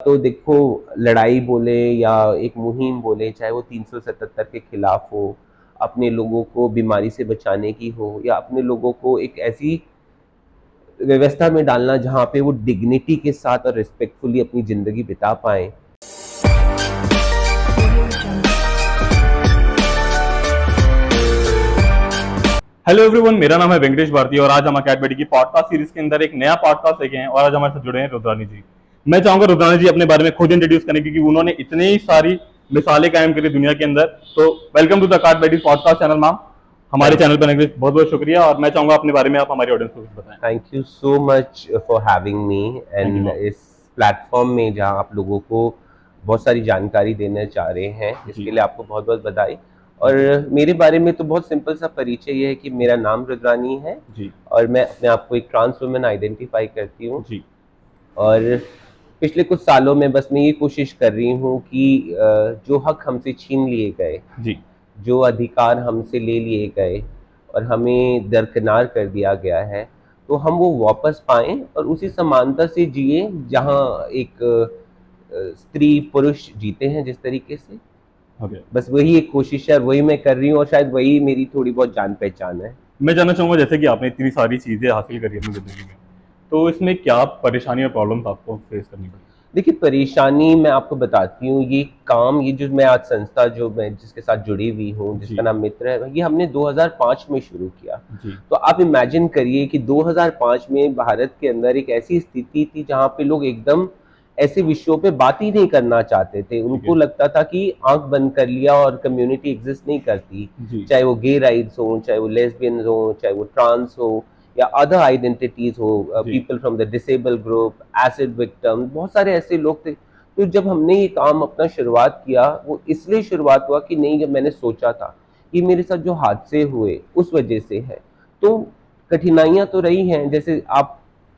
तो देखो, लड़ाई बोले या एक मुहिम बोले, चाहे वो 377 के खिलाफ हो, अपने लोगों को बीमारी से बचाने की हो, या अपने लोगों को एक ऐसी व्यवस्था में डालना जहाँ पे वो डिग्निटी के साथ और रिस्पेक्टफुली अपनी ज़िंदगी बिता पाएँ। हेलो एवरीवन, मेरा नाम है वेंकटेश भारती और आज हम अकेडमी की पॉडकास्ट सीरीज के अंदर एक नया पॉडकास्ट लेके हैं और आज हमारे साथ जुड़े हैं रुद्रानी जी। मैं चाहूंगा रुद्रानी जी अपने बारे में खुद इंट्रोड्यूस करें क्योंकि उन्होंने इतनी सारी मिसालें कायम करी दुनिया के अंदर। तो welcome to the academy podcast channel ma'am. हमारे चैनल पर आने के लिए बहुत बहुत शुक्रिया और मैं चाहूंगा अपने बारे में आप हमारी ऑडियंस को कुछ बताएं। Thank you so much for having me thank you and ma'am. इस प्लेटफॉर्म में जहाँ आप लोगों को बहुत सारी जानकारी देना चाह रहे हैं, जी इसके लिए आपको बहुत बहुत बधाई। और जी मेरे बारे में तो बहुत सिंपल सा परिचय ये है कि मेरा नाम रुद्रानी है जी और मैं अपने आप को एक ट्रांस वुमन आइडेंटिफाई करती हूँ। जी और पिछले कुछ सालों में बस मैं ये कोशिश कर रही हूँ कि जो हक हमसे छीन लिए गए, जी जो अधिकार हमसे ले लिए गए और हमें दरकिनार कर दिया गया है, तो हम वो वापस पाएँ और उसी समानता से जिए जहाँ एक स्त्री पुरुष जीते हैं जिस तरीके से। ओके। बस वही एक कोशिश है और वही मैं कर रही हूँ और शायद वही मेरी थोड़ी बहुत जान पहचान है। मैं जानना चाहूंगा जैसे कि आपने इतनी सारी चीजें हासिल करी अपनी जिंदगी में, तो इसमें क्या परेशानी और प्रॉब्लम्स आपको फेस करनी पड़ी? देखिए, परेशानी मैं आपको बताती हूँ, ये काम, ये जो मैं आज संस्था जो मैं जिसके साथ जुड़ी हुई हूँ, जिसका जी नाम मित्र है, ये हमने 2005 में शुरू किया। जी तो आप इमेजिन करिए कि 2005 में भारत के अंदर एक ऐसी स्थिति थी जहाँ पे लोग एकदम ऐसे विषयों पे बात ही नहीं करना चाहते थे। ठीक उनको है। लगता था कि आँख बंद कर लिया और कम्युनिटी एग्ज़िस्ट नहीं करती। जी चाहे वो गे राइट्स हों, चाहे वो लेस्बियन्स हों, चाहे वो ट्रांस हो या अदर आइडेंटिटीज़ हो, जी people from the disable group, acid victim, बहुत सारे ऐसे लोग थे। तो जब हमने ये काम अपना शुरुआत किया, वो इसलिए शुरुआत हुआ कि नहीं, जब मैंने सोचा था कि मेरे साथ जो हादसे हुए उस वजह से है। तो कठिनाइयाँ तो रही हैं, जैसे आप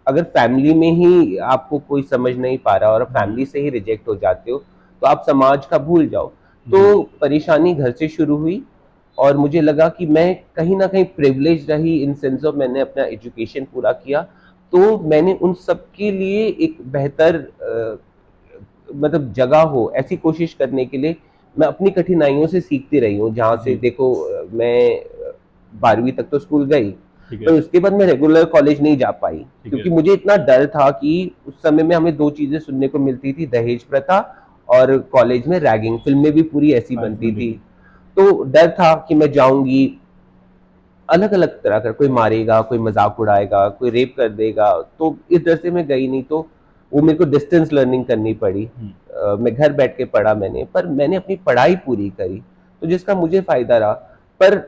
अगर फैमिली में ही आपको कोई समझ नहीं पा रहा और जी फैमिली से ही रिजेक्ट हो जाते हो, तो आप समाज का भूल जाओ। जी तो परेशानी घर से शुरू हुई और मुझे लगा कि मैं कहीं न कहीं प्रिविलेज्ड रही इन सेंस ऑफ मैंने अपना एजुकेशन पूरा किया। तो मैंने उन सब के लिए एक बेहतर मतलब जगह हो, ऐसी कोशिश करने के लिए मैं अपनी कठिनाइयों से सीखती रही हूँ। जहाँ से जी देखो, मैं 12वीं तक तो स्कूल गई, ठीक है। पर उसके बाद मैं रेगुलर कॉलेज नहीं जा पाई ठीक है। क्योंकि मुझे इतना डर था कि उस समय में हमें 2 चीज़ें सुनने को मिलती थी, दहेज प्रथा और कॉलेज में रैगिंग। फ़िल्में भी पूरी ऐसी हाँ, बनती बनती थी। थी। तो डर था कि मैं जाऊँगी, अलग-अलग तरह का, कोई मारेगा, कोई मज़ाक उड़ाएगा, कोई रेप कर देगा, तो इस डर से मैं गई नहीं। तो वो मेरे को डिस्टेंस लर्निंग करनी पड़ी। हुँ, मैं घर बैठ के पढ़ा मैंने, पर मैंने अपनी पढ़ाई पूरी करी, तो जिसका मुझे फ़ायदा रहा। पर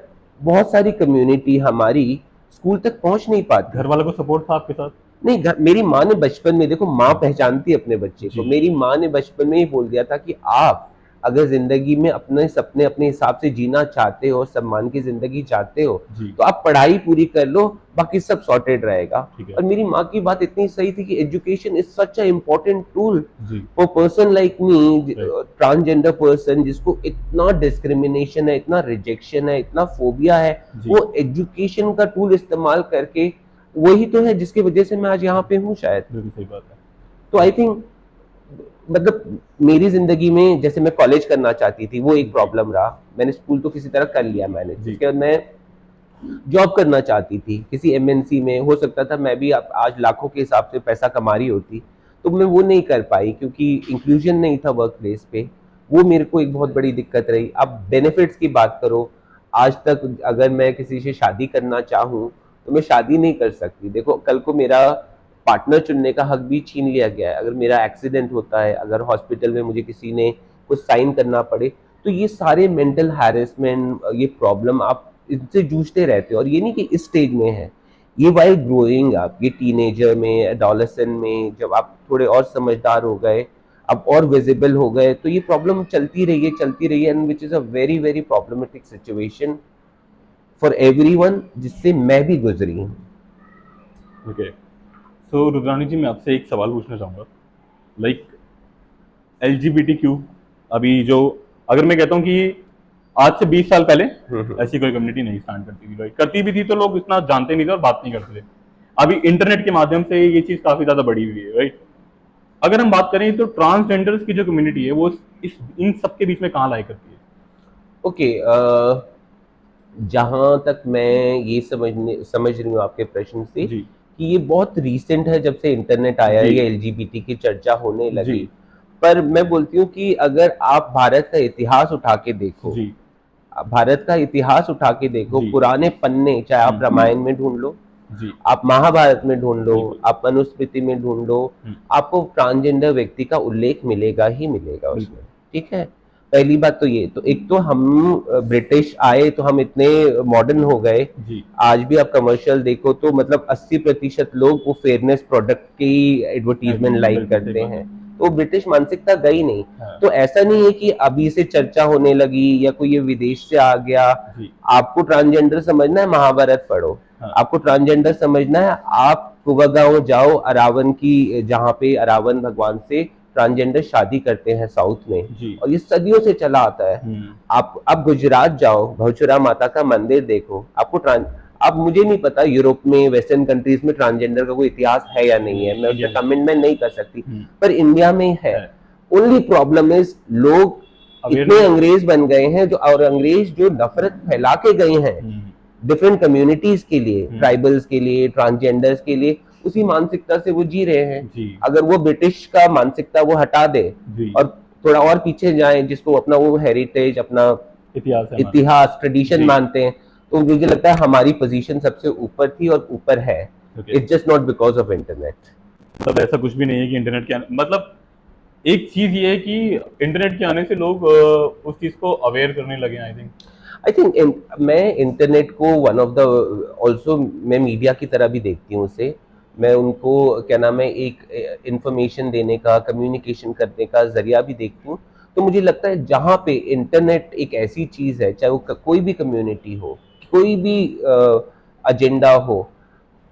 बहुत सारी कम्युनिटी हमारी स्कूल तक पहुँच नहीं पाती घर थी। वालों को सपोर्ट था आपके साथ? नहीं, मेरी माँ ने बचपन में, देखो माँ हाँ, पहचानती है अपने बच्चे को, जी, मेरी माँ ने बचपन में ही बोल दिया था कि आप अगर ज़िंदगी में अपने सपने अपने हिसाब से जीना चाहते हो, सम्मान की ज़िंदगी चाहते हो, जी, तो आप पढ़ाई पूरी कर लो, बाकी सब सॉर्टेड रहेगा। ठीक है। और मेरी माँ की बात इतनी सही थी कि education is such a important tool जी, for person like me, right, transgender person जिसको इतना डिस्क्रिमिनेशन है, इतना रिजेक्शन है, इतना फोबिया है, जी, वो एजुकेशन का टूल इस्तेमाल करके वही तो है जिसकी वजह से मैं आज यहाँ पे हूँ शायद। बिल्कुल सही बात है। तो आई थिंक, मतलब मेरी ज़िंदगी में जैसे मैं कॉलेज करना चाहती थी, वो एक जी, प्रॉब्लम रहा। मैंने स्कूल तो किसी तरह कर लिया मैनेज। जी, उसके बाद मैं जॉब करना चाहती थी किसी एमएनसी में, हो सकता था मैं भी आज लाखों के हिसाब से पैसा कमा रही होती, तो मैं वो नहीं कर पाई क्योंकि इंक्लूजन नहीं था वर्क प्लेस पे। वो मेरे को एक बहुत बड़ी दिक्कत रही। अब बेनिफिट्स की बात करो, आज तक अगर मैं किसी से शादी करना चाहूँ, तो मैं शादी नहीं कर सकती। देखो, कल को मेरा पार्टनर चुनने का हक भी छीन लिया गया है। अगर मेरा एक्सीडेंट होता है, अगर हॉस्पिटल में मुझे किसी ने कुछ साइन करना पड़े, तो ये सारे मेंटल हैरेसमेंट, ये प्रॉब्लम आप इनसे जूझते रहते हो। और ये नहीं कि इस स्टेज में है, ये वाइल ग्रोइंग अप, ये टीनेजर में, एडोलेसेंट में, जब आप थोड़े और समझदार हो गए, अब और विजिबल हो गए, तो ये प्रॉब्लम चलती रही है, and which is a very very problematic situation for everyone, जिससे मैं भी गुजरी हूँ। ओके। सो रुद्रानी जी, मैं आपसे एक सवाल पूछना चाहूँगा, लाइक एलजीबीटीक्यू, अभी जो, अगर मैं कहता हूँ कि आज से 20 साल पहले हम्म। ऐसी कोई कम्युनिटी नहीं स्टैंड करती थी, राइट? करती भी थी तो लोग इतना जानते नहीं थे और बात नहीं करते थे। अभी इंटरनेट के माध्यम से ये चीज़ काफ़ी ज़्यादा बढ़ी हुई है, राइट? अगर हम बात करें तो ट्रांसजेंडर्स की जो कम्युनिटी है वो इस इन सब के बीच में कहाँ लाई करती है? ओके, जहाँ तक मैं ये समझ रही हूँ आपके प्रश्न से जी कि ये बहुत रीसेंट है, जब से इंटरनेट आया है जी या एलजीबीटी की चर्चा होने जी लगी। पर मैं बोलती हूँ कि अगर आप भारत का इतिहास उठा के देखो, जी भारत का इतिहास उठा के देखो, जी पुराने पन्ने चाहे आप हम्म, रामायण में ढूंढ लो, जी आप महाभारत में ढूंढ लो, बिल्कुल। आप मनुस्मृति में ढूंढ लो, हम्म, आपको ट्रांसजेंडर व्यक्ति का उल्लेख मिलेगा ही मिलेगा उसमें। बिल्कुल। ठीक है, पहली बात तो ये, तो एक तो हम ब्रिटिश आए तो हम इतने मॉडर्न हो गए। जी आज भी आप कमर्शियल देखो तो मतलब 80% लोग वो फेयरनेस प्रोडक्ट की एग्री एडवर्टीजमेंट लाइक बिल्कुल सही करते बात हैं। है। तो ब्रिटिश मानसिकता गई नहीं। हाँ तो ऐसा नहीं है कि अभी से चर्चा होने लगी या कोई ये विदेश से आ गया। जी आपको ट्रांसजेंडर समझना है, महाभारत पढ़ो। हाँ आपको ट्रांसजेंडर समझना है, आप कुवगांव जाओ, अरावन की, जहाँ पे अरावन भगवान से ट्रांसजेंडर शादी करते हैं साउथ में, जी और ये सदियों से चला आता है। हम्म आप गुजरात जाओ, बहुचुरा माता का मंदिर देखो, आपको ट्रांस अब मुझे नहीं पता यूरोप में, वेस्टर्न कंट्रीज में ट्रांसजेंडर का कोई इतिहास है या नहीं है, नहीं मैं इंडिया उसमें में कमेंट में नहीं कर सकती। हम्म पर इंडिया में है। है ओनली प्रॉब्लम इज लोग इतने अवेयरनेस। अंग्रेज बन गए हैं, जो और अंग्रेज जो नफरत फैला के गए हैं हम्म डिफरेंट कम्युनिटीज के लिए, हम्म ट्राइबल्स के लिए, ट्रांसजेंडर्स के लिए, उसी मानसिकता से वो जी रहे हैं। जी अगर वो ब्रिटिश का मानसिकता वो हटा दे जी और थोड़ा और पीछे जाए, जिसको अपना वो हेरिटेज, अपना इतिहास है हमारा। इतिहास, ट्रेडिशन जी मानते हैं, तो मुझे लगता है हमारी पोजीशन सबसे ऊपर थी और ऊपर है। Okay. It's just not because of internet. मतलब ऐसा कुछ भी नहीं है कि इंटरनेट के मतलब एक चीज ये है कि इंटरनेट के आने से लोग उस चीज को अवेयर करने लगे हैं आई थिंक। आई थिंक मैं इंटरनेट को वन ऑफ द, ऑल्सो मैं मीडिया की तरह भी देखती हूँ उसे। मैं उनको क्या नाम है, एक इंफॉर्मेशन देने का, कम्युनिकेशन करने का जरिया भी देखती हूँ। तो मुझे लगता है जहाँ पे इंटरनेट एक ऐसी चीज़ है, चाहे वो कोई भी कम्युनिटी हो, कोई भी एजेंडा हो,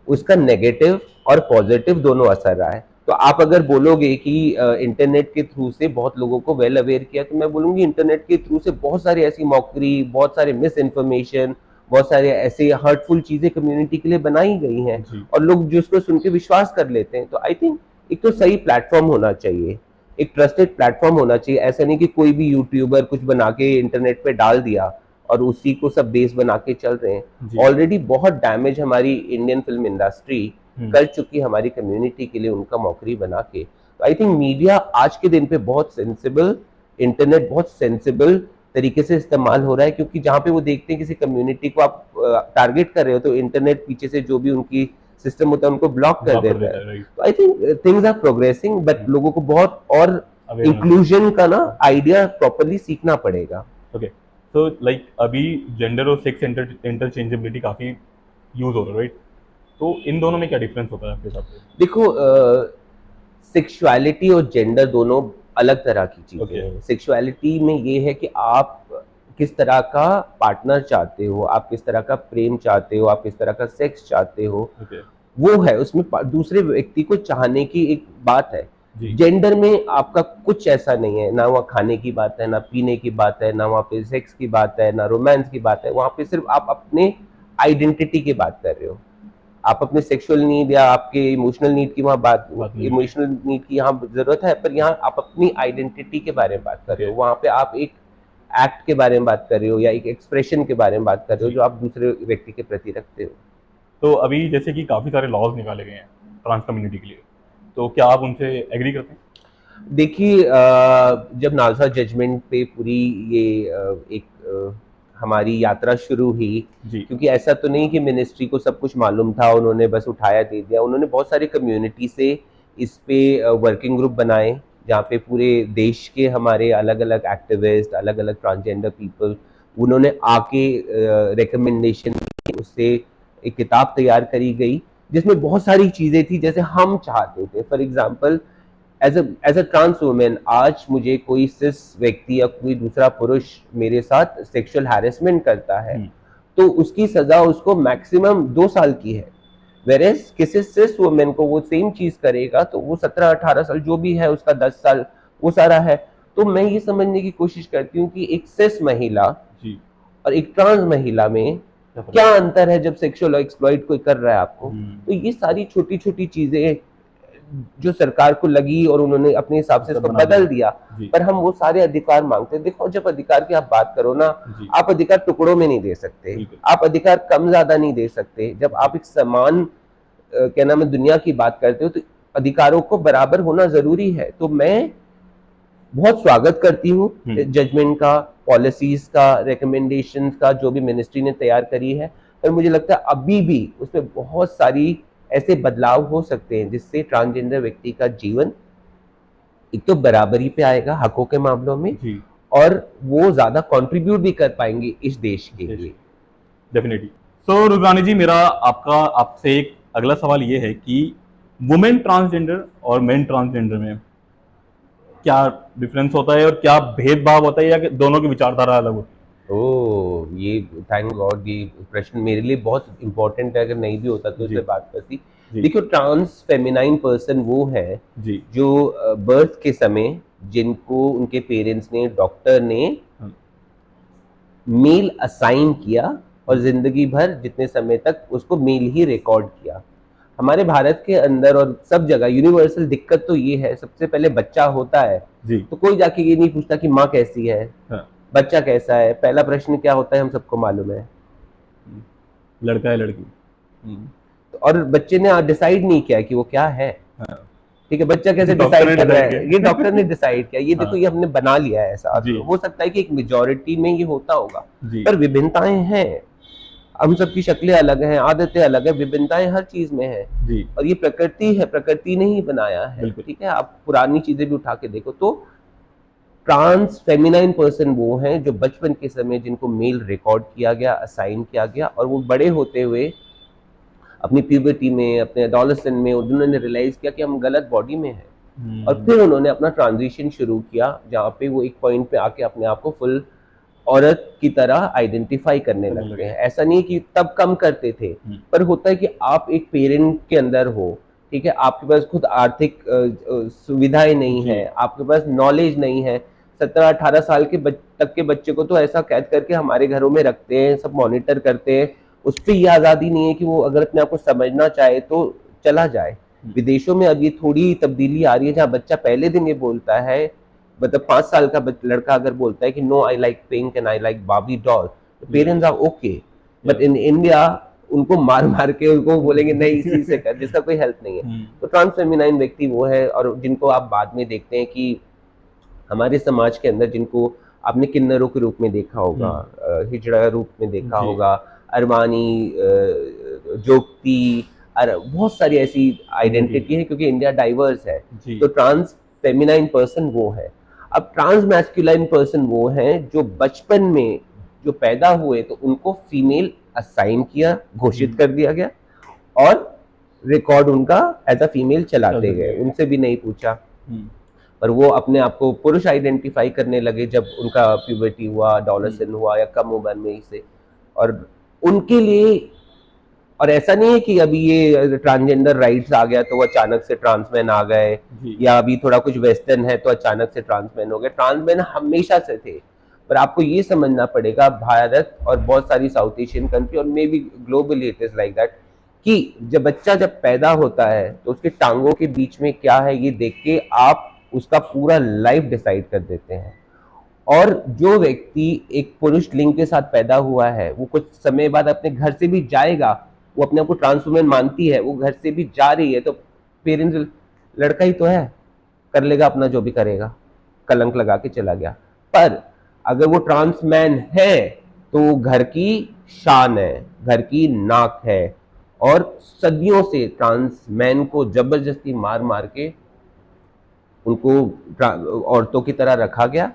उसका नेगेटिव और पॉजिटिव दोनों असर रहा है। तो आप अगर बोलोगे कि इंटरनेट के थ्रू से बहुत लोगों को वेल अवेयर किया, तो मैं बोलूँगी इंटरनेट के थ्रू से बहुत सारी ऐसी मॉकरी, बहुत सारे मिस इन्फॉर्मेशन, बहुत सारे ऐसे हर्टफुल चीज़ें कम्युनिटी के लिए बनाई गई हैं, जी और लोग जिसको सुन के विश्वास कर लेते हैं। तो आई थिंक एक तो सही प्लेटफॉर्म होना चाहिए, एक ट्रस्टेड प्लेटफॉर्म होना चाहिए। ऐसा नहीं कि कोई भी यूट्यूबर कुछ बना के इंटरनेट पे डाल दिया और उसी को सब बेस बना के चल रहे हैं। जी ऑलरेडी बहुत डैमेज हमारी इंडियन फिल्म इंडस्ट्री हम्म कर चुकी, हमारी कम्युनिटी के लिए उनका मौकरी बना के। तो आई थिंक मीडिया आज के दिन पे बहुत सेंसिबल, इंटरनेट बहुत सेंसिबल तरीके से इस्तेमाल हो रहा है, क्योंकि जहाँ पे वो देखते हैं किसी कम्युनिटी को आप टारगेट कर रहे हो, तो इंटरनेट पीछे से जो भी उनकी सिस्टम होता है उनको ब्लॉक कर ब्लॉक कर देता देता है। है राइट। तो I think things are progressing, but लोगों को बहुत और अवेयरनेस। इंक्लूजन का ना आइडिया प्रॉपरली सीखना पड़ेगा। ओके। तो लाइक अभी जेंडर और सेक्स इंटरचेंजेबिलिटी काफी यूज हो रहा है राइट? तो इन दोनों में क्या डिफरेंस होता है आपके हिसाब से? देखो, सेक्सुअलिटी और जेंडर दोनों अलग तरह की चीजें ओके हैं। सेक्सुअलिटी में ये है कि आप किस तरह का पार्टनर चाहते हो, आप किस तरह का प्रेम चाहते हो, आप किस तरह का सेक्स चाहते हो, ओके वो है उसमें। दूसरे व्यक्ति को चाहने की एक बात है। जी जेंडर में आपका कुछ ऐसा नहीं है, ना वहाँ खाने की बात है, ना पीने की बात है, ना वहाँ पे सेक्स की बात है, ना रोमांस की बात है। वहाँ पे सिर्फ आप अपने आइडेंटिटी की बात कर रहे हो। आप अपने सेक्सुअल नीड या आपके इमोशनल नीड की वहाँ बात, बात नहीं हो रही। इमोशनल नीड की यहाँ जरूरत है, पर यहाँ आप अपनी आइडेंटिटी के बारे में बात कर रहे ओके हो। वहाँ पे आप एक एक्ट के बारे में बात कर रहे हो या एक एक्सप्रेशन के बारे में बात कर रहे हो जी। जो आप दूसरे व्यक्ति के प्रति रखते हो। तो अभी जैसे कि काफी सारे लॉज निकाले गए हैं ट्रांस कम्युनिटी के लिए, तो क्या आप उनसे एग्री करते हैं? देखिए, जब नालसा जजमेंट पे पूरी ये एक हमारी यात्रा शुरू हुई, जी क्योंकि ऐसा तो नहीं कि मिनिस्ट्री को सब कुछ मालूम था, उन्होंने बस उठाया दे दिया। उन्होंने बहुत सारे कम्युनिटी से इस पे वर्किंग ग्रुप बनाए, जहाँ पे पूरे देश के हमारे अलग अलग एक्टिविस्ट, अलग अलग ट्रांसजेंडर पीपल, उन्होंने आके रिकमेंडेशन, उससे एक किताब तैयार करी गई, जिसमें बहुत सारी चीज़ें थी जैसे हम चाहते थे। For example, as a trans women, आज मुझे कोई सिस व्यक्ति या कोई दूसरा पुरुष मेरे साथ सेक्सुअल हैरेसमेंट करता है, हम्म तो उसकी सजा उसको मैक्सिमम 2 साल की है। वेरेस किसी सिस वुमेन को वो सेम चीज करेगा तो वो 17-18 साल जो भी है, उसका 10 साल वो सारा है। तो मैं ये समझने की कोशिश करती हूँ कि एक सिस महिला जी और एक ट्रांस महिला में क्या फर्क क्या है? अंतर है जब सेक्सुअल एक्सप्लॉइट कोई कर रहा है आपको। हम्म तो ये सारी छोटी छोटी चीजें जो सरकार को लगी और उन्होंने अपने हिसाब से सब इसको बना बदल दिया। दिया। जी पर हम वो सारे अधिकार मांगते हैं। देखो, जब अधिकार की आप बात करो ना, जी आप अधिकार टुकड़ों में नहीं दे सकते, बिल्कुल। आप अधिकार कम ज्यादा नहीं दे सकते। जब जी आप एक समान क्या नाम है दुनिया की बात करते हो, तो अधिकारों को बराबर होना जरूरी है। तो मैं बहुत स्वागत करती हूँ जजमेंट का, पॉलिसीज का, रिकमेंडेशंस का, जो भी मिनिस्ट्री ने तैयार करी है। पर मुझे लगता है अभी भी उसमें बहुत सारी ऐसे बदलाव हो सकते हैं जिससे ट्रांसजेंडर व्यक्ति का जीवन एक तो बराबरी पे आएगा हकों के मामलों में, जी और वो ज्यादा कंट्रीब्यूट भी कर पाएंगे इस देश के लिए। डेफिनेटली। सो रुद्रानी जी, मेरा आपका आपसे एक अगला सवाल ये है कि वुमेन ट्रांसजेंडर और मेन ट्रांसजेंडर में क्या डिफरेंस होता है और क्या भेदभाव होता है, या कि दोनों की विचारधारा अलग होती ओ, ये थैंक गॉड, ये प्रश्न मेरे लिए बहुत इंपॉर्टेंट है। अगर नहीं भी होता तो है? इससे जी बात करती। जी देखो, ट्रांस फेमिनाइन पर्सन वो है जी जो बर्थ के समय जिनको उनके पेरेंट्स ने, डॉक्टर ने हाँ, मेल असाइन किया, और जी जिंदगी भर जितने समय तक उसको मेल ही रिकॉर्ड किया। हमारे भारत के अंदर और सब जगह यूनिवर्सल दिक्कत तो ये है, सबसे पहले बच्चा होता है जी तो कोई जाके ये नहीं पूछता कि माँ कैसी है, हाँ, बच्चा कैसा है। पहला प्रश्न क्या होता है हम सबको मालूम है। लड़का है लड़की। तो और बच्चे ने डिसाइड नहीं किया कि वो क्या है। हाँ, ठीक है, बच्चा कैसे डॉक्टर डिसाइड ने कर रहा डिसाइड है? ये डॉक्टर ने किया। डिसाइड किया। ये देखो, हाँ ये हमने बना लिया है ऐसा। जी हो सकता है कि एक मेजोरिटी में ये होता होगा, जी पर विभिन्नताएं हैं। हम सबकी शक्लें अलग हैं, आदतें अलग हैं, विभिन्नताएं हर चीज में है। जी और ये प्रकृति है, प्रकृति ने ही बनाया है। बिल्कुल। ठीक है, आप पुरानी चीजें भी उठा के देखो तो ट्रांस फेमिनाइन पर्सन वो हैं जो बचपन के समय जिनको मेल रिकॉर्ड किया गया, असाइन किया गया, और वो बड़े होते हुए अपनी प्यूबर्टी में, अपने एडोलेसेंट में उन्होंने रियलाइज किया कि हम गलत बॉडी में हैं। और हम्म, फिर उन्होंने अपना ट्रांजिशन शुरू किया, जहाँ पे वो एक पॉइंट पे आके अपने आप को फुल औरत की तरह आइडेंटिफाई करने करने लगते लगे। हैं। ऐसा नहीं कि तब कम करते थे, पर होता है कि आप एक पेरेंट के अंदर हो, ठीक है, आपके पास खुद आर्थिक सुविधाएं नहीं जी है, आपके पास नॉलेज नहीं है। 17-18 साल के तक के बच्चे को तो ऐसा कैद करके हमारे घरों में रखते हैं, सब मॉनिटर करते हैं। उस पर यह आज़ादी नहीं है कि वो अगर अपने आप को समझना चाहे तो चला जाए। विदेशों में अब ये थोड़ी तब्दीली आ रही है, जहाँ बच्चा पहले दिन ये बोलता है, मतलब 5 साल का लड़का अगर बोलता है कि no I like pink and I like Barbie doll, तो जी parents are okay. But yes in India उनको मार मार के उनको बोलेंगे नहीं इसी से कर, जिसका कोई हेल्प नहीं है। तो ट्रांस फेमिनाइन व्यक्ति वो है, और जिनको आप बाद में देखते हैं कि हमारे समाज के अंदर जिनको आपने किन्नरों के रूप में देखा होगा, हिजड़ा रूप में देखा जी होगा, अरमानी, जोगती, बहुत सारी ऐसी जी आइडेंटिटी है, क्योंकि इंडिया डाइवर्स है। जी तो ट्रांस फेमिनाइन पर्सन वो है। अब ट्रांस मैस्कुलाइन पर्सन वो हैं जो बचपन में जो पैदा हुए तो उनको फीमेल असाइन किया, घोषित कर दिया गया, और रिकॉर्ड उनका एज अ फीमेल चलाते गए, उनसे भी नहीं पूछा। पर वो अपने आप को पुरुष आइडेंटिफाई करने लगे जब उनका प्यूबर्टी हुआ, डॉलरसन हुआ, या कम उम्र में ही से। और उनके लिए, और ऐसा नहीं है कि अभी ये ट्रांसजेंडर राइट्स आ गया तो वो अचानक से ट्रांसमैन आ गए, जी या अभी थोड़ा कुछ वेस्टर्न है तो अचानक से ट्रांसमैन हो गए। ट्रांसमैन हमेशा से थे। पर आपको ये समझना पड़ेगा, भारत और बहुत सारी साउथ एशियन कंट्री और may be globally it is like that, कि जब बच्चा पैदा होता है तो उसके टांगों के बीच में क्या है ये देख के आप उसका पूरा लाइफ डिसाइड कर देते हैं। और जो व्यक्ति एक पुरुष लिंग के साथ पैदा हुआ है वो कुछ समय बाद अपने घर से भी जाएगा, वो अपने आप को ट्रांस वुमेन मानती है, वो घर से भी जा रही है, तो पेरेंट्स, लड़का ही तो है, कर लेगा अपना जो भी करेगा, कलंक लगा के चला गया। पर अगर वो ट्रांस मैन है तो वो घर की शान है, घर की नाक है। और सदियों से ट्रांस मैन को जबरदस्ती मार मार के उनको औरतों की तरह रखा गया,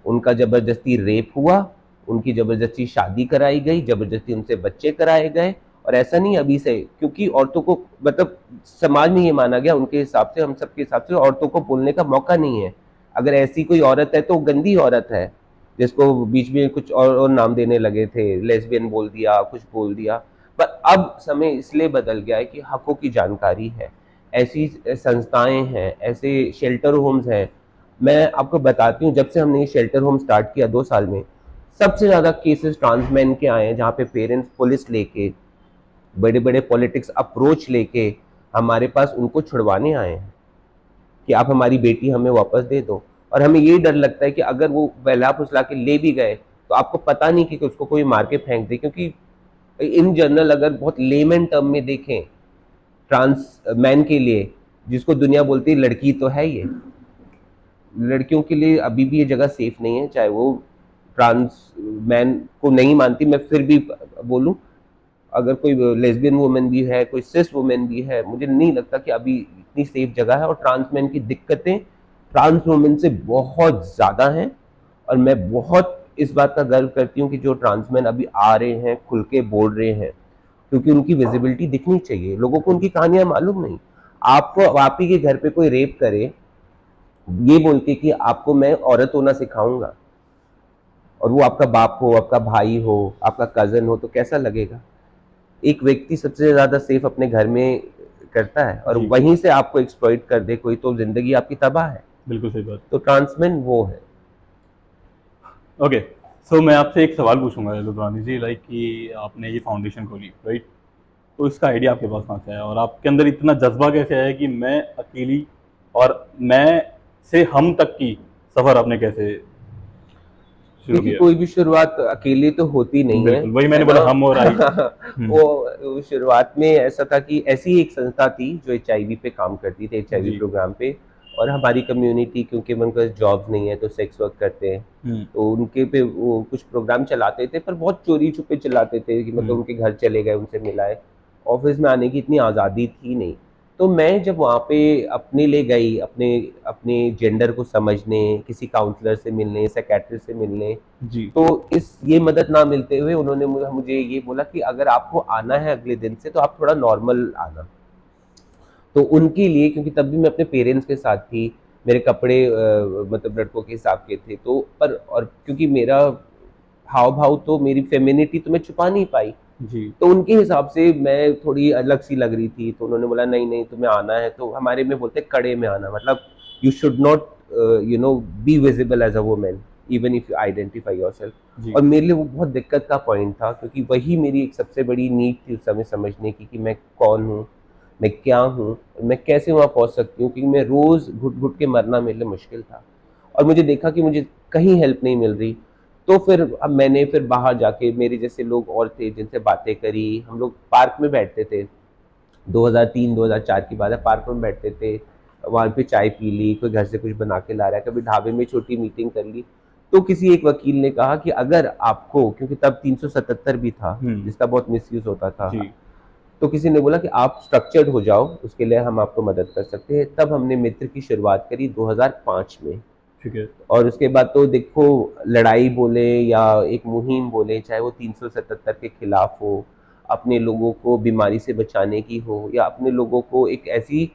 उनका जबरदस्ती रेप हुआ, उनकी जबरदस्ती शादी कराई गई, जबरदस्ती उनसे बच्चे कराए गए। और ऐसा नहीं अभी से, क्योंकि औरतों को, मतलब समाज में ये माना गया उनके हिसाब से, हम सबके हिसाब से औरतों को बोलने का मौका नहीं है। अगर ऐसी कोई औरत है तो वो गंदी औरत है, जिसको बीच में कुछ और नाम देने लगे थे, लेस्बियन बोल दिया, कुछ बोल दिया। पर अब समय इसलिए बदल गया है कि हकों की जानकारी है, ऐसी संस्थाएं हैं, ऐसे शेल्टर होम्स हैं। मैं आपको बताती हूँ, जब से हमने ये शेल्टर होम स्टार्ट किया 2 साल में, सबसे ज़्यादा केसेस ट्रांसमैन के आए हैं, जहाँ पे पेरेंट्स पुलिस लेके, बड़े बड़े पॉलिटिक्स अप्रोच लेके हमारे पास उनको छुड़वाने आए हैं कि आप हमारी बेटी हमें वापस दे दो। और हमें यही डर लगता है कि अगर वो बहला फुसला के ले भी गए तो आपको पता नहीं कि उसको कोई मार के फेंक दे, क्योंकि इन जनरल अगर बहुत लेमन टर्म में देखें, ट्रांस मैन के लिए, जिसको दुनिया बोलती है लड़की तो है ये, लड़कियों के लिए अभी भी ये जगह सेफ नहीं है, चाहे वो ट्रांस मैन को नहीं मानती, मैं फिर भी बोलूं, अगर कोई लेस्बियन वुमेन भी है, कोई सिस वुमेन भी है, मुझे नहीं लगता कि अभी इतनी सेफ जगह है। और ट्रांस मैन की दिक्कतें ट्रांस वुमेन से बहुत ज़्यादा हैं। और मैं बहुत इस बात का गर्व करती हूँ कि जो ट्रांस मैन अभी आ रहे हैं, खुल के बोल रहे हैं, क्योंकि उनकी विजिबिलिटी दिखनी चाहिए, लोगों को उनकी कहानियां मालूम नहीं। आपको आप ही के घर पे कोई रेप करे, ये बोल के कि आपको मैं औरत होना सिखाऊंगा, और वो आपका बाप हो, आपका भाई हो, आपका कजन हो, तो कैसा लगेगा? एक व्यक्ति सबसे ज्यादा सेफ अपने घर में करता है, और जी वहीं से आपको एक्सप्लॉइट कर दे कोई, तो जिंदगी आपकी तबाह है। बिल्कुल सही बात। तो ट्रांसमैन वो है। ओके, सो मैं आपसे एक सवाल पूछूंगा रुद्रानी जी, लाइक कि आपने ये फाउंडेशन खोली, राइट? तो इसका आइडिया आपके पास कहाँ से आया और आपके अंदर इतना जज्बा कैसे आया कि मैं अकेली और मैं से हम तक की सफर आपने कैसे शुरू देखिए, किया? कोई भी शुरुआत अकेले तो होती नहीं है, बिल्कुल, वही है मैंने ना? बोला हम और आई। हम्म, वो शुरुआत में ऐसा था कि ऐसी एक संस्था थी जो एचआईवी पे काम करती थी, एचआईवी जी। प्रोग्राम पे। और हमारी कम्युनिटी, क्योंकि उनके पास जॉब्स नहीं है तो सेक्स वर्क करते हैं, हम्म। तो उनके पे वो कुछ प्रोग्राम चलाते थे, पर बहुत चोरी छुपे चलाते थे कि मतलब हम्म। उनके घर चले गए, उनसे मिलाए। ऑफिस में आने की इतनी आज़ादी थी नहीं। तो मैं जब वहाँ पे अपने लिए गई, अपने अपने जेंडर को समझने, किसी काउंसलर से मिलने, साइकेट्रिस्ट से मिलने, जी। तो इस ये मदद ना मिलते हुए उन्होंने मुझे ये बोला कि अगर आपको आना है अगले दिन से, तो आप थोड़ा नॉर्मल आना। तो उनके लिए, क्योंकि तब भी मैं अपने पेरेंट्स के साथ थी, मेरे कपड़े मतलब लड़कों के हिसाब के थे, तो पर और क्योंकि मेरा हाव भाव, तो मेरी फेमिनिटी तो मैं छुपा नहीं पाई, जी। तो उनके हिसाब से मैं थोड़ी अलग सी लग रही थी, तो उन्होंने बोला नहीं नहीं तुम्हें आना है। तो हमारे में बोलते हैं कड़े में आना, मतलब you should not be visible as a women even if you identify yourself. जी। और मेरे लिए वो बहुत दिक्कत का पॉइंट था, क्योंकि वही मेरी एक सबसे बड़ी नीड थी उस समय, समझने की कि मैं कौन हूँ, मैं क्या हूँ, मैं कैसे वहाँ पहुँच सकती हूँ, क्योंकि मैं रोज़ घुट घुट के मरना मेरे लिए मुश्किल था। और मुझे देखा कि मुझे कहीं हेल्प नहीं मिल रही। तो फिर अब मैंने फिर बाहर जाके, मेरे जैसे लोग और थे जिनसे बातें करी, हम लोग पार्क में बैठते थे, 2003-2004 की बात है, पार्क में बैठते थे, वहाँ पे चाय पी ली, कोई घर से कुछ बना के ला रहा है, कभी ढाबे में छोटी मीटिंग कर ली। तो किसी एक वकील ने कहा कि अगर आपको, क्योंकि तब 377 भी था हम्म। जिसका बहुत मिसयूज होता था, जी। तो किसी ने बोला कि आप स्ट्रक्चर्ड हो जाओ, उसके लिए हम आपको मदद कर सकते हैं। तब हमने मित्र की शुरुआत करी 2005 में। ठीक है। और उसके बाद तो देखो, लड़ाई बोले या एक मुहिम बोले, चाहे वो 377 के खिलाफ हो, अपने लोगों को बीमारी से बचाने की हो, या अपने लोगों को एक ऐसी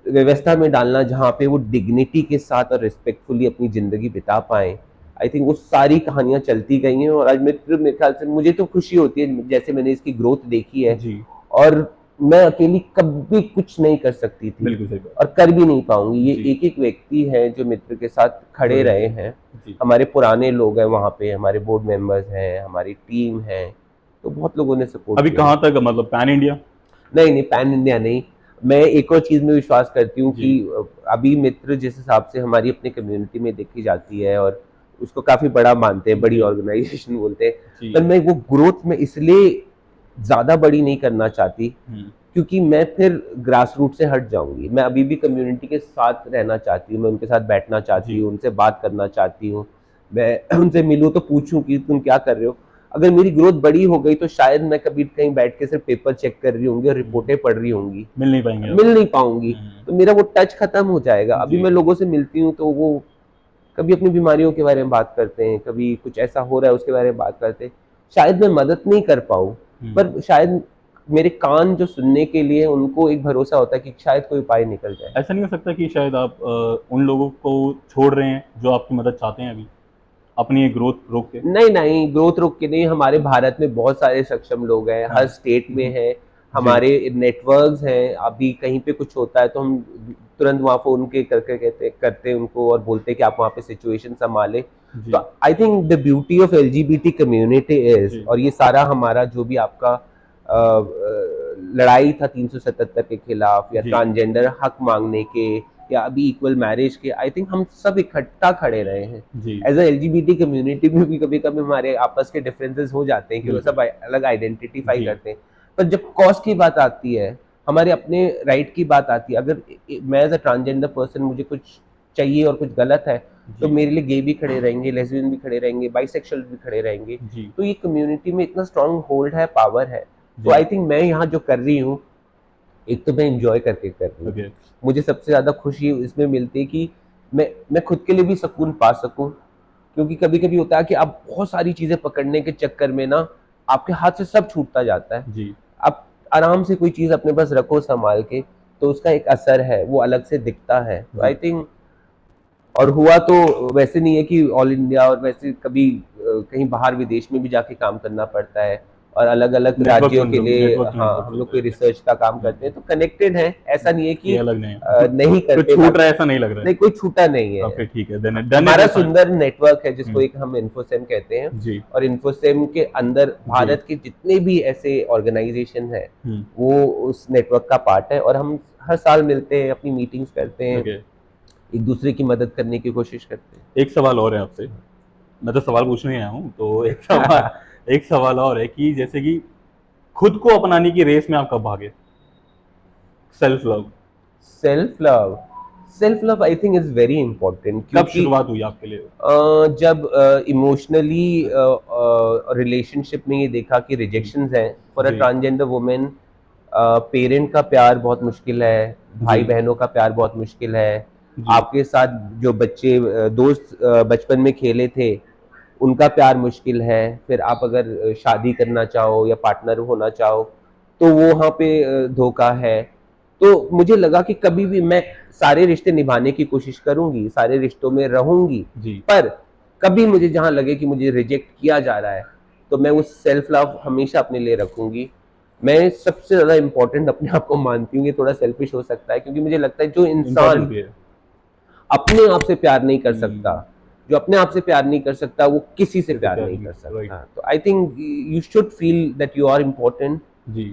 व्यवस्था में डालना जहाँ पे वो डिग्निटी के साथ और रिस्पेक्टफुली अपनी ज़िंदगी बिता पाएँ। आई थिंक वो सारी कहानियाँ चलती गई हैं, और आज मेरे ख्याल से मुझे तो खुशी होती है, जैसे मैंने इसकी ग्रोथ देखी है। जी। और मैं अकेली कभी कुछ नहीं कर सकती थी, बिल्कुल सही बात। और कर भी नहीं पाऊंगी। ये जी। एक एक व्यक्ति है जो मित्र के साथ खड़े जुड़े रहे हैं। हैं। जी। हमारे पुराने लोग हैं वहाँ पे, हमारे बोर्ड मेंबर्स हैं, हमारी टीम है, तो बहुत लोगों ने सपोर्ट अभी किया कहाँ है। तक, मतलब पैन इंडिया? नहीं नहीं, पैन इंडिया नहीं। मैं एक और चीज़ में विश्वास करती हूँ जी। कि अभी मित्र जिस हिसाब से हमारी अपनी कम्युनिटी में देखी जाती है, और उसको काफ़ी बड़ा मानते हैं, बड़ी जी। ऑर्गेनाइजेशन बोलते हैं, जी। पर मैं वो ग्रोथ में इसलिए ज़्यादा बड़ी नहीं करना चाहती, हम्म। क्योंकि मैं फिर ग्रास रूट से हट जाऊंगी। मैं अभी भी कम्युनिटी के साथ रहना चाहती हूँ, मैं उनके साथ बैठना चाहती जी। हूँ, उनसे बात करना चाहती हूँ, मैं उनसे मिलूँ तो पूछूं कि तुम क्या कर रहे हो। अगर मेरी ग्रोथ बड़ी हो गई तो शायद मैं कभी कहीं बैठ के सिर्फ पेपर चेक कर रही होंगी और हम्म, रिपोर्टें पढ़ रही होंगी, मिल नहीं पाएंगे आप। मिल नहीं पाऊंगी। तो मेरा वो टच खत्म हो जाएगा। अभी जी। मैं लोगों से मिलती हूँ तो वो कभी अपनी बीमारियों के बारे में बात करते हैं, कभी कुछ ऐसा हो रहा है उसके बारे में बात करते हैं। शायद मैं मदद नहीं कर पाऊँ, पर शायद मेरे कान जो सुनने के लिए, उनको एक भरोसा होता है कि शायद कोई उपाय निकल जाए। ऐसा नहीं हो सकता कि शायद आप उन लोगों को छोड़ रहे हैं जो आपकी मदद चाहते हैं अभी, अपनी ये ग्रोथ रोक के? नहीं नहीं, ग्रोथ रोक के नहीं। हमारे भारत में बहुत सारे सक्षम लोग हैं, हाँ। हर स्टेट में हैं, जी। हमारे नेटवर्क्स हैं। अभी कहीं पे कुछ होता है तो हम तुरंत वहाँ फ़ोन के करके करते हैं उनको, और बोलते हैं कि आप वहाँ पे सिचुएशन संभालें। तो जी। I think the beauty of LGBT community is, जी। और ये सारा हमारा जो भी आपका लड़ाई था 377 के खिलाफ, या जी ट्रांसजेंडर हक मांगने के, या अभी इक्वल मैरिज के, आई थिंक हम सब इकट्ठा खड़े रहे हैं। जी एज अ एलजीबीटी कम्युनिटी में भी कभी कभी हमारे आपस के डिफरेंसेस हो जाते हैं कि वो बिल्कुल सब अलग आइडेंटिफाई जी करते हैं, पर जब कॉज की बात आती है, हमारे अपने राइट की बात आती है, अगर मैं एज अ ट्रांसजेंडर पर्सन मुझे कुछ चाहिए और कुछ गलत है, तो जी मेरे लिए गे भी खड़े रहेंगे, लेस्बियन भी खड़े रहेंगे, बाइसेक्सुअल भी खड़े रहेंगे। जी तो ये कम्युनिटी में इतना स्ट्रांग होल्ड है, पावर है। तो जी आई थिंक मैं यहाँ जो कर रही हूँ, एक तो मैं इंजॉय करके कर रही हूँ, ओके मुझे सबसे ज़्यादा खुशी इसमें मिलती है कि मैं खुद के लिए भी सुकून पा सकूँ, क्योंकि कभी कभी होता है कि आप बहुत सारी चीज़ें पकड़ने के चक्कर में ना आपके हाथ से सब छूटता जाता है। जी आप आराम से कोई चीज़ अपने पास रखो संभाल के, तो उसका एक असर है, वो अलग से दिखता है। तो आई जी थिंक, और हुआ तो वैसे नहीं है कि ऑल इंडिया, और वैसे कभी कहीं बाहर विदेश में भी जाके काम करना पड़ता है, और अलग अलग राज्यों के लिए, हाँ नेटवर्क हम लोग चलता कोई है ओके रिसर्च का काम जी करते हैं, तो कनेक्टेड है, ऐसा नहीं है ये कि अलग नहीं है नहीं कुछ करते छूट बात। रहा है ऐसा नहीं लग रहा नहीं, कोई छूटा नहीं है है। ओके ठीक है डन इट हमारा विद फाइन सुंदर नेटवर्क है जिसको हम्म एक हम इन्फोसेम कहते हैं, जी और इन्फोसेम के अंदर जी भारत के जितने भी ऐसे ऑर्गेनाइजेशन है, हम्म वो उस नेटवर्क का पार्ट है, और हम हर साल मिलते हैं, अपनी मीटिंग्स करते हैं, ओके एक दूसरे की मदद करने की कोशिश करते एक सवाल और है आपसे मैं तो सवाल पूछने ही आया हूँ तो हैं। एक सवाल और है कि जैसे कि खुद को अपनाने की रेस में आप कब भागे self love self love, self love I think is very important, कब क्योंकि शुरुआत हुई आपके लिए जब इमोशनली रिलेशनशिप में ये देखा कि रिजेक्शंस हैं फॉर अ जी ट्रांसजेंडर वुमेन, पेरेंट का प्यार बहुत मुश्किल है, जी भाई बहनों का प्यार बहुत मुश्किल है, जी आपके साथ जो बच्चे दोस्त बचपन में खेले थे, उनका प्यार मुश्किल है, फिर आप अगर शादी करना चाहो या पार्टनर होना चाहो, तो वो वहाँ पे धोखा है। तो मुझे लगा कि कभी भी मैं सारे रिश्ते निभाने की कोशिश करूंगी, सारे रिश्तों में रहूंगी, जी पर कभी मुझे जहाँ लगे कि मुझे रिजेक्ट किया जा रहा है, तो मैं उस सेल्फ लव हमेशा अपने लिए रखूंगी। मैं सबसे ज़्यादा इम्पोर्टेंट अपने आप को मानती हूँ, ये थोड़ा सेल्फिश हो सकता है, क्योंकि मुझे लगता है जो इम्पोर्टेंट इंसान भी है अपने आप से प्यार नहीं कर सकता, हम्म, जो अपने आप से प्यार नहीं कर सकता, वो किसी से कैसे प्यार प्यार नहीं नहीं कर राइट सकता। तो I think you should feel that you are important. जी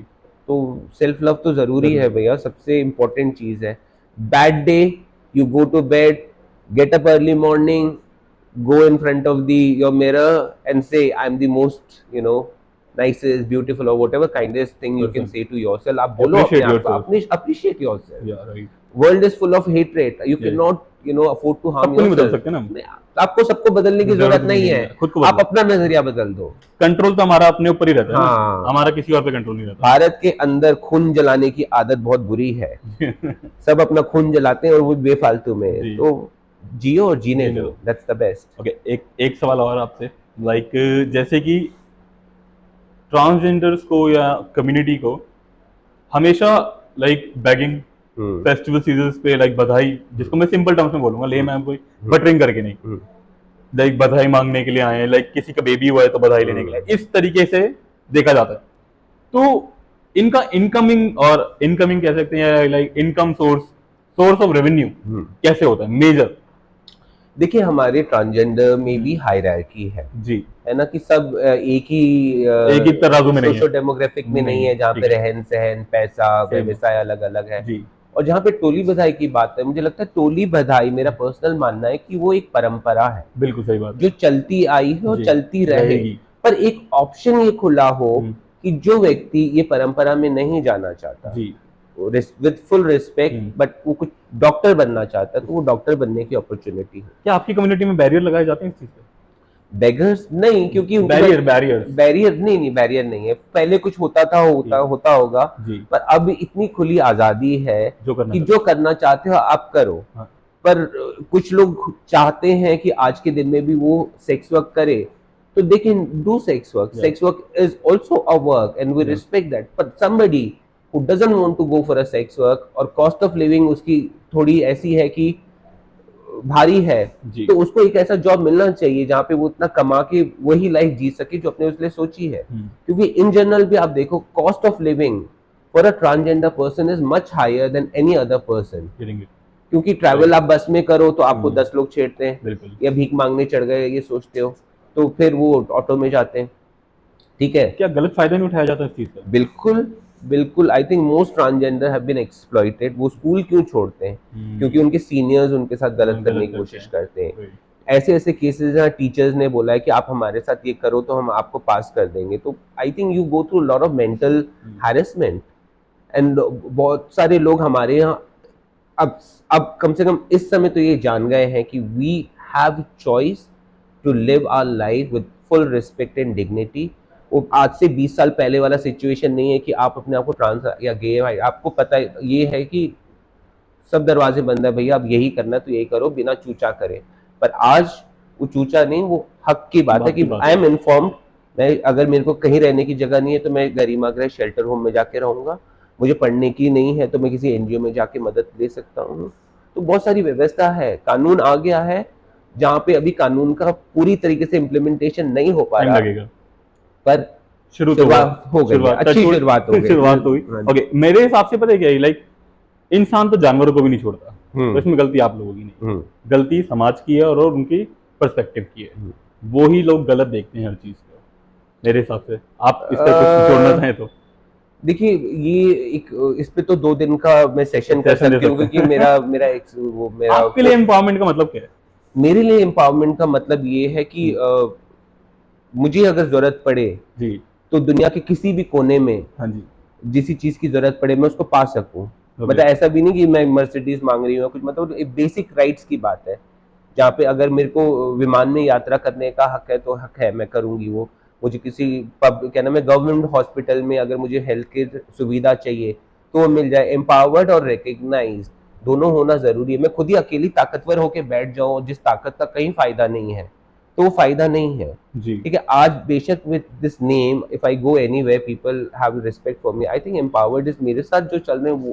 तो सेल्फ लव तो ज़रूरी है जरूरी भैया, सबसे इम्पोर्टेंट चीज़ है। Bad day, you go to bed, get up early morning, go in front of the your mirror and say I'm the most, nicest, beautiful, or whatever kindest thing you can person say to yourself। आप बोलो अपने appreciate आप को, yourself अपने appreciate yourself। या right world is full of hatred, you या cannot afford to harm सबको नहीं बदल yourself। सकते ना हम नहीं, आपको सबको बदलने की जरूरत जरूरत भी नहीं नहीं है, है खुद को आप बदलो अपना नजरिया बदल दो। कंट्रोल तो हमारा अपने ऊपर ही रहता है ना हाँ, हमारा किसी और पे कंट्रोल नहीं रहता भारत के अंदर खून जलाने की आदत बहुत बुरी है, सब अपना खून जलाते हैं और वो बेफालतू में। जी तो जियो और जीने जीने दो, दो दैट्स द बेस्ट। ओके एक एक सवाल और आपसे लाइक जैसे कि ट्रांसजेंडर्स को या कम्युनिटी को हमेशा लाइक बैगिंग हम्म फेस्टिवल सीजन्स पे लाइक बधाई जिसको मैं सिंपल टर्म्स में बोलूंगा ले मैम कोई बटरिंग करके नहीं हम्म लाइक बधाई मांगने के लिए आए लाइक किसी का बेबी हुआ है तो बधाई लेने के लिए हम्म इस तरीके से देखा जाता है तो इनका इनकमिंग और इनकमिंग कह सकते हैं like income source source of revenue hmm. कैसे होता है मेजर देखिए, हमारे ट्रांसजेंडर में भी हायरार्की जी है ना, कि सब एक ही एक ही तराजू में नहीं है सोशो डेमोग्राफिक में नहीं है, जहाँ ठीक पे है रहन सहन, पैसा, सेम व्यवसाय अलग अलग है। जी और जहाँ पे टोली बधाई की बात है, मुझे लगता है टोली बधाई, मेरा पर्सनल मानना है कि वो एक परंपरा है बिल्कुल सही बात जो चलती आई है और जी चलती रहे, रहेगी पर एक ऑप्शन ये खुला हो हम्म, कि जो व्यक्ति ये परंपरा में नहीं जाना चाहता, जी with full respect, hmm. But वो कुछ डॉक्टर बनना चाहता है, तो वो डॉक्टर बनने की अपॉर्चुनिटी है। क्या आपकी कम्युनिटी में बैरियर लगाए जाते हैं इस चीज पे बेगर्स नहीं, क्योंकि उनके बैरियर बैरियर्स बैरियर नहीं, नहीं बैरियर नहीं है, पहले कुछ होता था, होता होगा, जी पर अब इतनी खुली आजादी है जो करना कि चाहते जो करना चाहते हो आप करो। हाँ पर कुछ लोग चाहते हैं कि आज के दिन में भी वो सेक्स वर्क करे, तो they can do sex work. Yeah. Sex work is also a work and we Yeah. Respect that, but somebody who doesn't want to go for a sex work, और कॉस्ट ऑफ लिविंग उसकी थोड़ी ऐसी है कि भारी है, जी तो उसको एक ऐसा जॉब मिलना चाहिए जहाँ पे वो उतना कमा के वही लाइफ जी सके जो अपने उसने सोची है। क्योंकि इन जनरल भी आप देखो, cost of living for a transgender person is much higher than any other person. getting it. क्योंकि ट्रैवल आप बस में करो तो आपको 10 लोग छेड़ते हैं, बिल्कुल या भीख मांगने चढ़ गए ये सोचते हो, तो फिर वो ऑटो में जाते हैं। ठीक है, क्या गलत फायदा नहीं उठाया जाता इस चीज का बिल्कुल। बिल्कुल, I think most transgender have been exploited. वो स्कूल क्यों छोड़ते हैं? क्योंकि उनके सीनियर्स उनके साथ गलत करने गलत की करते कोशिश हैं। करते हैं। वही। ऐसे ऐसे केसेस हैं टीचर्स ने बोला है कि आप हमारे साथ ये करो तो हम आपको पास कर देंगे। तो I think you go through lot of mental harassment and बहुत सारे लोग हमारे यहाँ अब अब कम से कम इस समय तो ये जान गए हैं कि we have choice to live our life with full respect and dignity. वो आज से 20 साल पहले वाला सिचुएशन नहीं है कि आप अपने आप को ट्रांस या गे है। आपको पता है ये है कि सब दरवाजे बंद है भैया, अब यही करना है तो यही करो बिना चूचा करे। पर आज वो चूचा नहीं, वो हक की बात है बात की कि बात आई है। Am informed. मैं अगर मेरे को कहीं रहने की जगह नहीं है तो मैं गरिमा गृह शेल्टर होम में जाके रहूंगा। मुझे पढ़ने की नहीं है तो मैं किसी एनजीओ में जाके मदद ले सकता हूँ। तो बहुत सारी व्यवस्था है, कानून आ गया है। जहाँ पे अभी कानून का पूरी तरीके से इम्प्लीमेंटेशन नहीं हो पा टाइम रहा, लगेगा। पर शुरू तो हुआ। शुरुआत हो गई है, शुरुआत अच्छी टचवुड शुरुआत हो गई। शुरुआत तो हुई। हाँ जी। ओके, मेरे हिसाब से पता है क्या है, लाइक इंसान तो जानवरों को भी नहीं छोड़ता, तो हम्म इसमें गलती आप लोगों की नहीं है। हम्म गलती समाज की है और उनकी पर्सपेक्टिव की है। हम्म। वो ही लोग गलत देखते हैं हर चीज को, मेरे हिसाब से। आप इस पर कुछ जोड़ना चाहें तो देखिए, ये एक इस पे तो 2 दिन का मैं सेशन कर सेशन दे सकती हूँ, सकते क्योंकि हैं। मेरा मेरा एक वो मेरा आपके लिए एम्पावरमेंट का मतलब क्या है? मेरे लिए एम्पावरमेंट का मतलब ये है कि मुझे अगर जरूरत पड़े जी। तो दुनिया के किसी भी कोने में हाँ जी। जिस चीज की जरूरत पड़े मैं उसको पा सकूं। Okay. मतलब ऐसा भी नहीं कि मैं मर्सिडीज मांग रही हूँ कुछ, मतलब एक बेसिक राइट्स की बात है। जहाँ पे अगर मेरे को विमान में यात्रा करने का हक है तो हक है, मैं करूंगी वो। मुझे किसी पब क्या नाम है गवर्नमेंट हॉस्पिटल में अगर मुझे हेल्थ केयर सुविधा चाहिए तो वो मिल जाए। एम्पावर्ड और रिकग्नाइज दोनों होना जरूरी है। मैं खुद ही अकेली ताकतवर होकर बैठ जाऊं जिस ताकत का कहीं फायदा नहीं है तो वो फायदा नहीं है। जी। ठीक है, आज बेशक with this name if I go anywhere people have respect for me. I think empowered is मेरे साथ जो चल रहे हैं वो